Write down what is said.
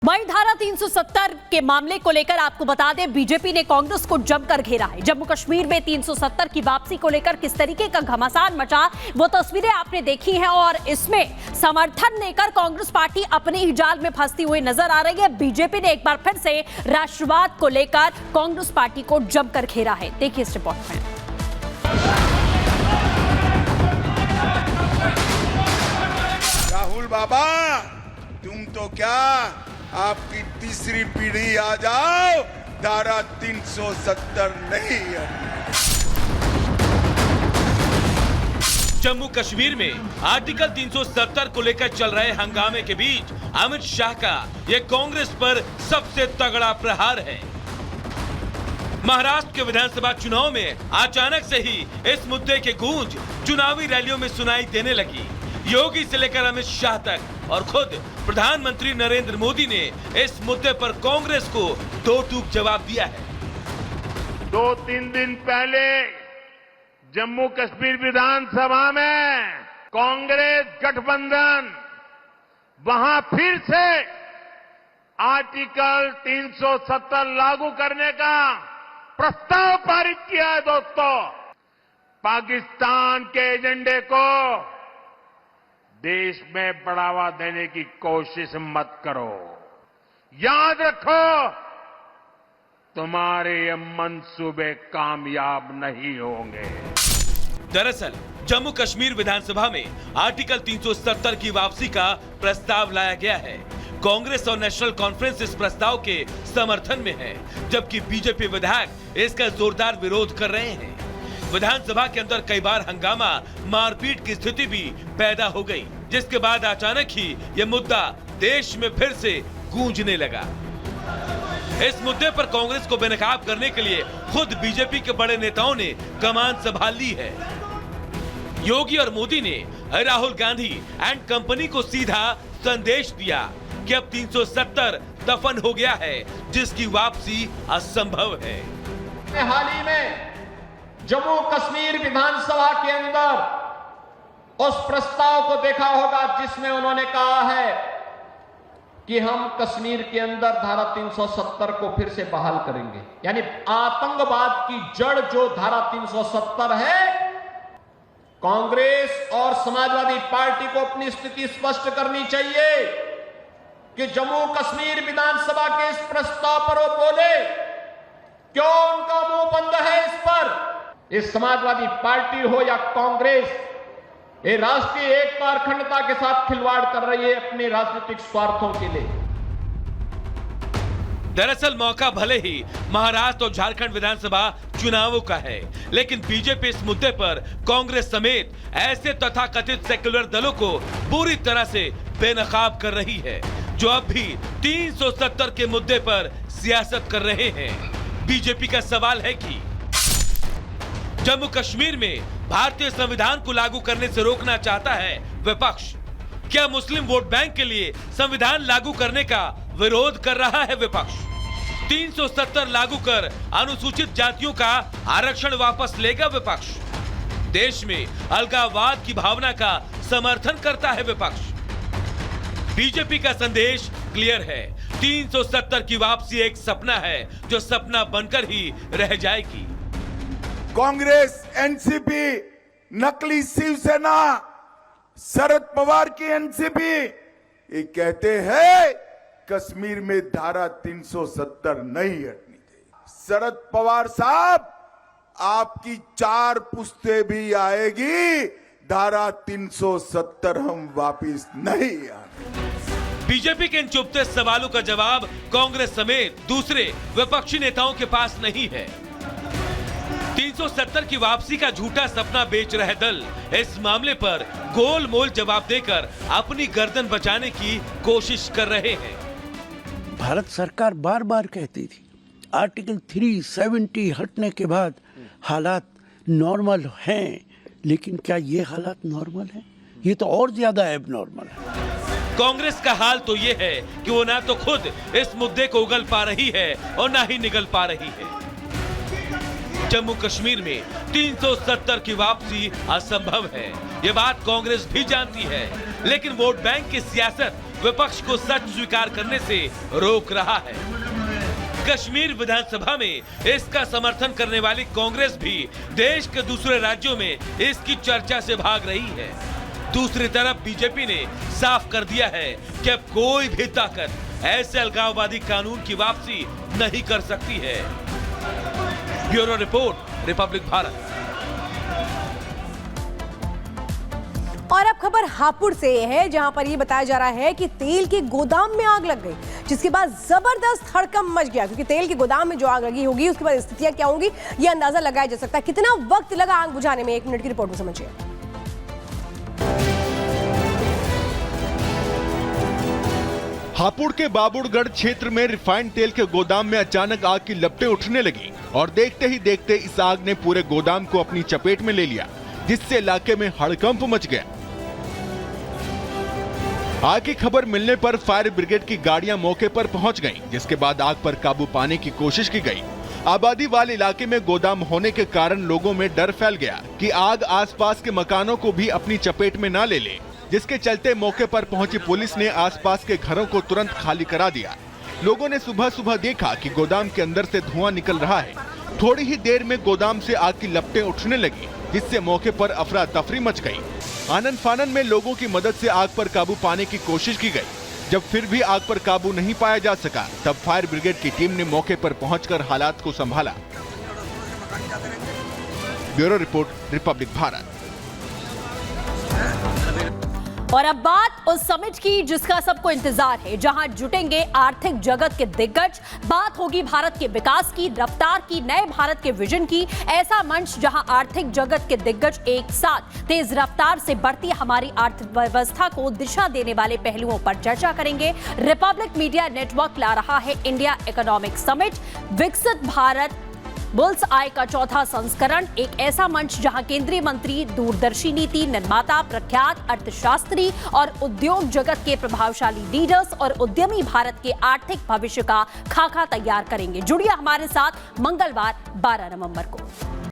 वहीं धारा 370 के मामले को लेकर आपको बता दें, बीजेपी ने कांग्रेस को जमकर घेरा है। जम्मू कश्मीर में 370 की वापसी को लेकर किस तरीके का घमासान मचा, वो तस्वीरें आपने देखी हैं और इसमें समर्थन लेकर कांग्रेस पार्टी अपने ही जाल में फंसती हुई नजर आ रही है। बीजेपी ने एक बार फिर से राष्ट्रवाद को लेकर कांग्रेस पार्टी को जमकर घेरा है। देखिए इस रिपोर्ट में। राहुल बाबा, तुम तो क्या आपकी तीसरी पीढ़ी आ जाओ, धारा 370 नहीं है। जम्मू कश्मीर में आर्टिकल 370 को लेकर चल रहे हंगामे के बीच अमित शाह का ये कांग्रेस पर सबसे तगड़ा प्रहार है। महाराष्ट्र के विधानसभा चुनाव में अचानक से ही इस मुद्दे की गूंज चुनावी रैलियों में सुनाई देने लगी। योगी से लेकर अमित शाह तक और खुद प्रधानमंत्री नरेंद्र मोदी ने इस मुद्दे पर कांग्रेस को दो टूक जवाब दिया है। 2-3 दिन पहले जम्मू कश्मीर विधानसभा में कांग्रेस गठबंधन वहां फिर से आर्टिकल 370 लागू करने का प्रस्ताव पारित किया है। दोस्तों, पाकिस्तान के एजेंडे को देश में बढ़ावा देने की कोशिश मत करो। याद रखो, तुम्हारे ये मंसूबे कामयाब नहीं होंगे। दरअसल जम्मू कश्मीर विधानसभा में आर्टिकल 370 की वापसी का प्रस्ताव लाया गया है। कांग्रेस और नेशनल कॉन्फ्रेंस इस प्रस्ताव के समर्थन में है, जबकि बीजेपी विधायक इसका जोरदार विरोध कर रहे हैं। विधानसभा के अंदर कई बार हंगामा, मारपीट की स्थिति भी पैदा हो गई, जिसके बाद अचानक ही यह मुद्दा देश में फिर से गूंजने लगा। इस मुद्दे पर कांग्रेस को बेनकाब करने के लिए खुद बीजेपी के बड़े नेताओं ने कमान संभाल ली है। योगी और मोदी ने राहुल गांधी एंड कंपनी को सीधा संदेश दिया कि अब 370 दफन हो गया है, जिसकी वापसी असंभव है। हाल ही में जम्मू कश्मीर विधानसभा के अंदर उस प्रस्ताव को देखा होगा जिसमें उन्होंने कहा है कि हम कश्मीर के अंदर धारा 370 को फिर से बहाल करेंगे। यानी आतंकवाद की जड़ जो धारा 370 है, कांग्रेस और समाजवादी पार्टी को अपनी स्थिति स्पष्ट करनी चाहिए कि जम्मू कश्मीर विधानसभा के इस प्रस्ताव पर वो बोले। क्यों उनका मुंह बंद है इस पर? इस समाजवादी पार्टी हो या कांग्रेस, ये राष्ट्रीय एकता और अखंडता के साथ खिलवाड़ कर रही है अपने राजनीतिक स्वार्थों के लिए। दरअसल मौका भले ही महाराष्ट्र और झारखंड विधानसभा चुनावों का है, लेकिन बीजेपी इस मुद्दे पर कांग्रेस समेत ऐसे तथाकथित सेक्युलर दलों को पूरी तरह से बेनकाब कर रही है, जो अब भी 370 के मुद्दे पर सियासत कर रहे हैं। बीजेपी का सवाल है कि जम्मू कश्मीर में भारतीय संविधान को लागू करने से रोकना चाहता है विपक्ष। क्या मुस्लिम वोट बैंक के लिए संविधान लागू करने का विरोध कर रहा है विपक्ष? 370 लागू कर अनुसूचित जातियों का आरक्षण वापस लेगा विपक्ष? देश में अलगाववाद की भावना का समर्थन करता है विपक्ष? बीजेपी का संदेश क्लियर है, 370 की वापसी एक सपना है, जो सपना बनकर ही रह जाएगी। कांग्रेस, एनसीपी, नकली शिवसेना, शरद पवार की एनसीपी, ये कहते हैं कश्मीर में धारा 370 नहीं हटनी चाहिए। शरद पवार साहब, आपकी 4 पुश्तें भी आएगी, धारा 370 हम वापिस नहीं आएंगे। बीजेपी के इन चुभते सवालों का जवाब कांग्रेस समेत दूसरे विपक्षी नेताओं के पास नहीं है। 370 की वापसी का झूठा सपना बेच रहे दल इस मामले पर गोल मोल जवाब देकर अपनी गर्दन बचाने की कोशिश कर रहे हैं। भारत सरकार बार बार कहती थी आर्टिकल 370 हटने के बाद हालात नॉर्मल हैं, लेकिन क्या ये हालात नॉर्मल हैं? ये तो और ज्यादा एबनॉर्मल है। कांग्रेस का हाल तो ये है कि वो ना तो खुद इस मुद्दे को उगल पा रही है और ना ही निगल पा रही है। जम्मू कश्मीर में 370 की वापसी असंभव है, ये बात कांग्रेस भी जानती है, लेकिन वोट बैंक की सियासत विपक्ष को सच स्वीकार करने से रोक रहा है। कश्मीर विधानसभा में इसका समर्थन करने वाली कांग्रेस भी देश के दूसरे राज्यों में इसकी चर्चा से भाग रही है। दूसरी तरफ बीजेपी ने साफ कर दिया है कि अब कोई भी ताकत ऐसे अलगाववादी कानून की वापसी नहीं कर सकती है। Bureau report, Republic Bharat. और अब खबर हापुड़ से है, जहां पर ये बताया जा रहा है कि तेल के गोदाम में आग लग गई, जिसके बाद जबरदस्त हड़कंप मच गया। क्योंकि तेल के गोदाम में जो आग लगी होगी उसके बाद स्थितियां क्या होंगी ये अंदाजा लगाया जा सकता है। कितना वक्त लगा आग बुझाने में, 1 मिनट की रिपोर्ट में समझिए। हापुड़ के बाबुड़गढ़ क्षेत्र में रिफाइंड तेल के गोदाम में अचानक आग की लपटें उठने लगी और देखते ही देखते इस आग ने पूरे गोदाम को अपनी चपेट में ले लिया, जिससे इलाके में हड़कंप मच गया। आग की खबर मिलने पर फायर ब्रिगेड की गाड़ियां मौके पर पहुंच गईं, जिसके बाद आग पर काबू पाने की कोशिश की गई। आबादी वाले इलाके में गोदाम होने के कारण लोगों में डर फैल गया कि आग आसपास के मकानों को भी अपनी चपेट में न ले ले, जिसके चलते मौके पर पहुंची पुलिस ने आसपास के घरों को तुरंत खाली करा दिया। लोगों ने सुबह सुबह देखा कि गोदाम के अंदर से धुआं निकल रहा है। थोड़ी ही देर में गोदाम से आग की लपटें उठने लगी, जिससे मौके पर अफरा तफरी मच गई। आनन फानन में लोगों की मदद से आग पर काबू पाने की कोशिश की गई। जब फिर भी आग पर काबू नहीं पाया जा सका, तब फायर ब्रिगेड की टीम ने मौके पर पहुंचकर हालात को संभाला। Bureau report, Republic Bharat. और अब बात उस समिट की जिसका सबको इंतजार है, जहां जुटेंगे आर्थिक जगत के दिग्गज। बात होगी भारत के विकास की, रफ्तार की, नए भारत के विजन की। ऐसा मंच जहां आर्थिक जगत के दिग्गज एक साथ तेज रफ्तार से बढ़ती हमारी अर्थव्यवस्था को दिशा देने वाले पहलुओं पर चर्चा करेंगे। रिपब्लिक मीडिया नेटवर्क ला रहा है इंडिया इकोनॉमिक समिट, विकसित भारत बुल्स आय का चौथा संस्करण। एक ऐसा मंच जहां केंद्रीय मंत्री, दूरदर्शी नीति निर्माता, प्रख्यात अर्थशास्त्री और उद्योग जगत के प्रभावशाली लीडर्स और उद्यमी भारत के आर्थिक भविष्य का खाका तैयार करेंगे। जुड़िए हमारे साथ मंगलवार 12 नवंबर को।